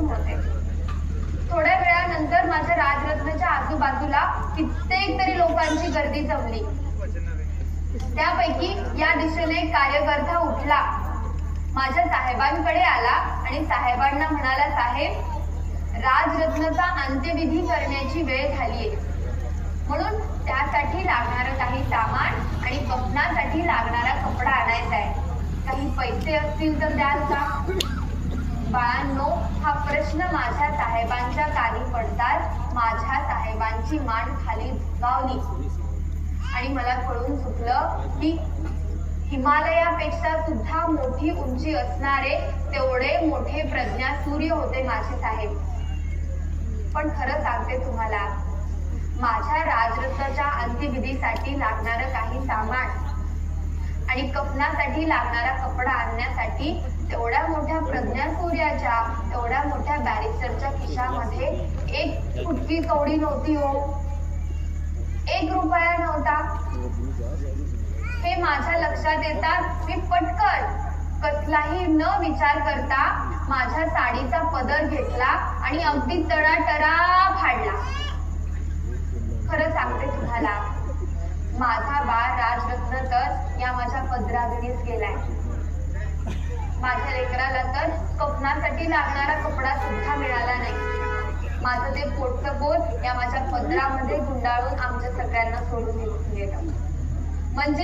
कुसुम होते. थोड्या वेळानंतर माझ्या राजरत्नाच्या आजूबाजूला कित्येक तरी लोकांची गर्दी जमली. त्यापैकी या दिशेने एक कार्यकर्ता उठला, माझ्या साहेबांकडे आला आणि साहेबांना म्हणाला, साहेब, राजरत्नाचा अंत्यविधी करण्याची वेळ झालीये, म्हणून त्यासाठी लागणारं काही सामान आणि कफनासाठी लागणारा कपडा आणायचा आहे. काही पैसे असतील तर द्याल का? बाळांनो, हा प्रश्न माझ्या साहेबांच्या कानी पडताच माझ्या साहेबांची मान खाली झुकावली आणि मला कळून चुकलं की हिमालयापेक्षा सुद्धा मोठी उंची असणारे तेवढे मोठे प्रज्ञा सूर्य होते माझे साहेब. पण खरं सांगते तुम्हाला, माझ्या राजरत्नाच्या अंत्यविधीसाठी लागणारं काही सामान आणि कफनासाठी लागणारा कपडा आणण्यासाठी तेवढ्या मोठ्या प्रज्ञा सूर्याच्या, तेवढ्या मोठ्या बॅरिस्टरच्या खिशामध्ये एक फुटकी कवडी नव्हती हो, 1 रुपया नव्हता. हे माझ्या लक्षात येतात मी पटकन कसलाही न विचार करता माझ्या साडीचा पदर घेतला आणि अगदी तडातडा फाडला. खरं सांगते तुम्हाला, माझा बाळ राजरत्न तर या माझ्या पदरागणीच गेलाय. माझ्या लेकराला तर कफनासाठी लागणारा कपडा सुद्धा मिळाला नाही. माझं ते पोटचं पोट या माझ्या पदरामध्ये गुंडाळून आमच्या सगळ्यांना सोडून निघून गेलं. म्हणजे